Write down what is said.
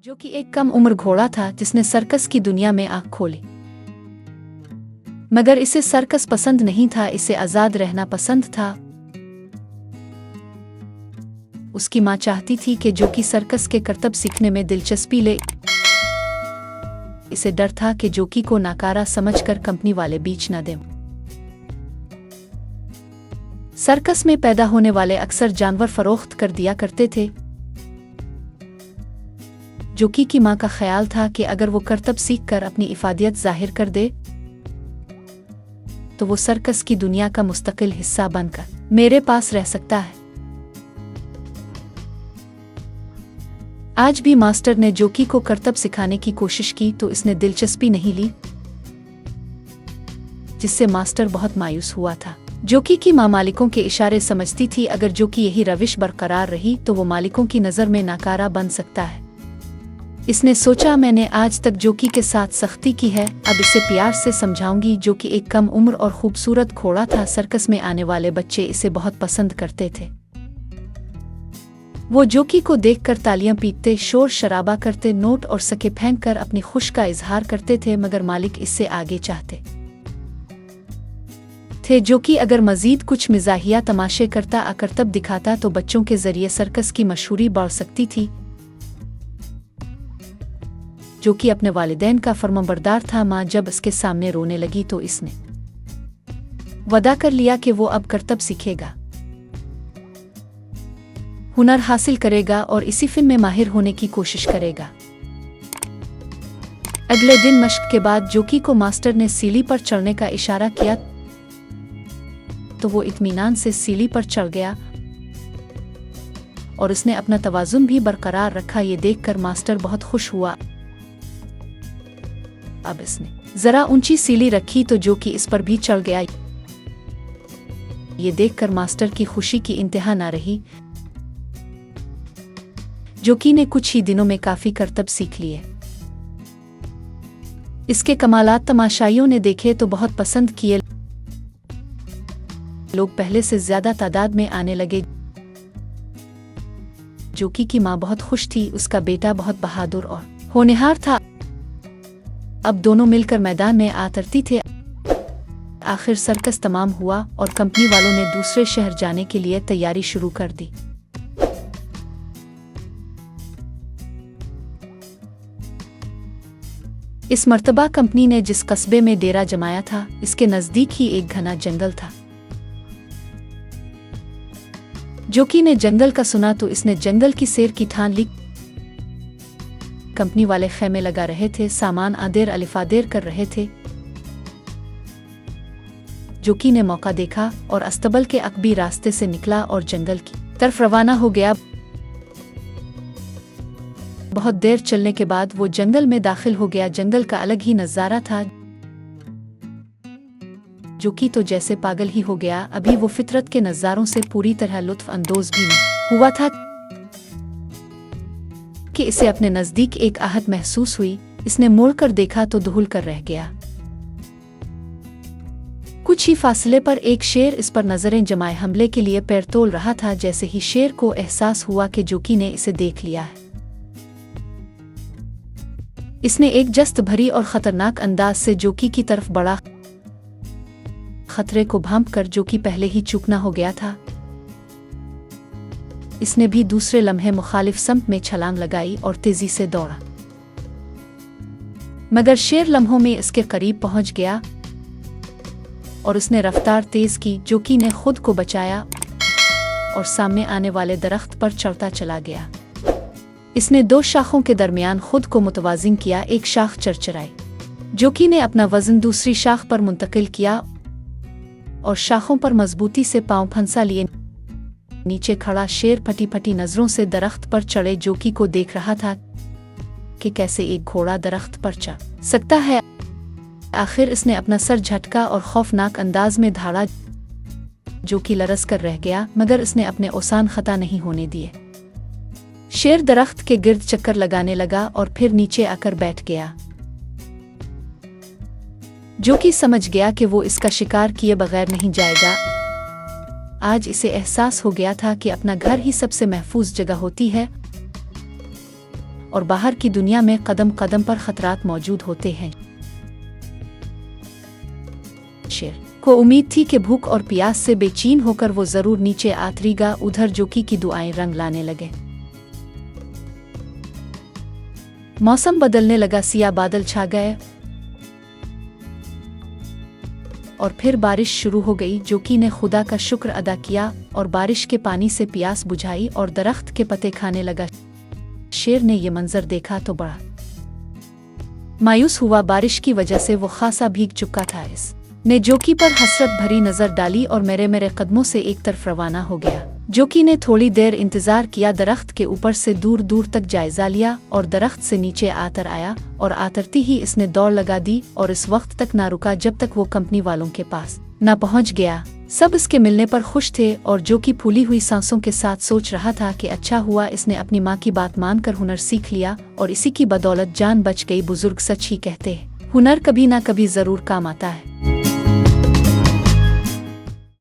जो कि एक कम उम्र घोड़ा था जिसने सर्कस की दुनिया में आंख खोली। मगर इसे सर्कस पसंद नहीं था, इसे आजाद रहना पसंद था। उसकी माँ चाहती थी कि जो कि सर्कस के करतब सीखने में दिलचस्पी ले। इसे डर था कि जोकी को नाकारा समझकर कंपनी वाले बीच न दें। सर्कस में पैदा होने वाले अक्सर जानवर फरोख्त कर दिया करते थे। जोकी की माँ का ख्याल था कि अगर वो करतब सीखकर अपनी इफादियत जाहिर कर दे तो वो सर्कस की दुनिया का मुस्तकिल हिस्सा बनकर मेरे पास रह सकता है। आज भी मास्टर ने जोकी को करतब सिखाने की कोशिश की तो इसने दिलचस्पी नहीं ली, जिससे मास्टर बहुत मायूस हुआ था। जोकी की माँ मालिकों के इशारे समझती थी, अगर जोकी यही रविश बरकरार रही तो वो मालिकों की नज़र में नाकारा बन सकता है। इसने सोचा, मैंने आज तक जोकी के साथ सख्ती की है, अब इसे प्यार से समझाऊंगी। जोकी एक कम उम्र और खूबसूरत घोड़ा था। सर्कस में आने वाले बच्चे इसे बहुत पसंद करते थे। वो जोकी को देखकर तालियां पीटते, शोर शराबा करते, नोट और सके फेंक कर अपनी खुश का इजहार करते थे। मगर मालिक इससे आगे चाहते थे। जोकी अगर मजीद कुछ मिजाहिया तमाशे करता, अकरतब दिखाता तो बच्चों के जरिए सर्कस की मशहूरी बढ़ सकती थी। जोकी अपने वालिदैन का फर्माबरदार था। माँ जब इसके सामने रोने लगी तो इसने वादा कर लिया कि वो अब करतब सीखेगा, हुनर हासिल करेगा और इसी फिल्म में माहिर होने की कोशिश करेगा। अगले दिन मश्क के बाद जोकी को मास्टर ने सीढ़ी पर चढ़ने का इशारा किया तो वो इत्मीनान से सीढ़ी पर चढ़ गया और उसने अपना तवाजुन भी बरकरार रखा। ये देखकर मास्टर बहुत खुश हुआ। अब इसने जरा ऊंची सीढ़ी रखी तो जोकी इस पर भी चढ़ गया। ये देखकर मास्टर की खुशी की इंतहा न रही। जोकी ने कुछ ही दिनों में काफी करतब सीख लिए। इसके कमालात तमाशाइयों ने देखे तो बहुत पसंद किए। लोग पहले से ज्यादा तादाद में आने लगे। जोकी की माँ बहुत खुश थी, उसका बेटा बहुत बहादुर और होनहार था। अब दोनों मिलकर मैदान में उतरती थे। आखिर सर्कस तमाम हुआ और कंपनी वालों ने दूसरे शहर जाने के लिए तैयारी शुरू कर दी। इस मर्तबा कंपनी ने जिस कस्बे में डेरा जमाया था, इसके नजदीक ही एक घना जंगल था। जोकी ने जंगल का सुना तो इसने जंगल की सैर की ठान ली। कंपनी वाले खेमे लगा रहे थे, सामान आदेर अलिफादेर कर रहे थे। जोकी ने मौका देखा और अस्तबल के अकबी रास्ते से निकला और जंगल की तरफ रवाना हो गया। बहुत देर चलने के बाद वो जंगल में दाखिल हो गया। जंगल का अलग ही नजारा था। जोकी तो जैसे पागल ही हो गया। अभी वो फितरत के नजारों से पूरी तरह लुत्फ अंदोज भी नहीं हुआ था कि इसे अपने नजदीक एक आहट महसूस हुई। इसने मुड़कर देखा तो दुहुल कर रह गया। कुछ ही फासले पर एक शेर इस पर नजरें जमाए हमले के लिए पैर तोल रहा था। जैसे ही शेर को एहसास हुआ कि जोकी ने इसे देख लिया है, इसने एक जस्त भरी और खतरनाक अंदाज से जोकी की तरफ बढ़ा। खतरे को भांप कर जोकी पहले ही चूकना हो गया था। इसने भी दूसरे लम्हे मुखालिफ समत में छलांग लगाई और तेजी से दौड़ा। मगर शेर लम्हों में इसके करीब पहुंच गया और उसने रफ्तार तेज की। जोकी ने खुद को बचाया और सामने आने वाले दरख्त पर चढ़ता चला गया। इसने दो शाखों के दरमियान खुद को मुतवाजिन किया। एक शाख चरचराई। जोकी ने अपना वजन दूसरी शाख पर मुंतकिल किया और शाखों पर मजबूती से पांव फंसा लिए। नीचे खड़ा शेर फटी फटी नजरों से दरख्त पर चढ़े जोकी को देख रहा था कि कैसे एक घोड़ा दरख्त पर चढ़ सकता है। आखिर इसने अपना सर झटका और खौफनाक अंदाज में धाड़ा। जोकी लरस कर रह गया, मगर इसने अपने ओसान खता नहीं होने दिए। शेर दरख्त के गिर्द चक्कर लगाने लगा और फिर नीचे आकर बैठ गया। जोकी समझ गया कि वो इसका शिकार किए बगैर नहीं जाएगा। आज इसे एहसास हो गया था कि अपना घर ही सबसे महफूज जगह होती है और बाहर की दुनिया में कदम कदम पर खतरात मौजूद होते हैं। शेर को उम्मीद थी कि भूख और प्यास से बेचैन होकर वो जरूर नीचे आतरेगा। उधर जोकी की दुआएं रंग लाने लगे। मौसम बदलने लगा, सियाह बादल छा गए और फिर बारिश शुरू हो गई। जोकी ने खुदा का शुक्र अदा किया और बारिश के पानी से प्यास बुझाई और दरख्त के पत्ते खाने लगा। शेर ने ये मंजर देखा तो बड़ा मायूस हुआ। बारिश की वजह से वो खासा भीग चुका था। इस ने जोकी पर हसरत भरी नजर डाली और मेरे कदमों से एक तरफ रवाना हो गया। जोकी ने थोड़ी देर इंतजार किया, दरख्त के ऊपर से दूर दूर तक जायजा लिया और दरख्त से नीचे आतर आया और आतरती ही इसने दौड़ लगा दी और इस वक्त तक ना रुका जब तक वो कंपनी वालों के पास ना पहुंच गया। सब इसके मिलने पर खुश थे और जोकी फूली हुई सांसों के साथ सोच रहा था कि अच्छा हुआ इसने अपनी माँ की बात मानकर हुनर सीख लिया और इसी की बदौलत जान बच गई। बुजुर्ग सच ही कहते हैं, हुनर कभी ना कभी जरूर काम आता है।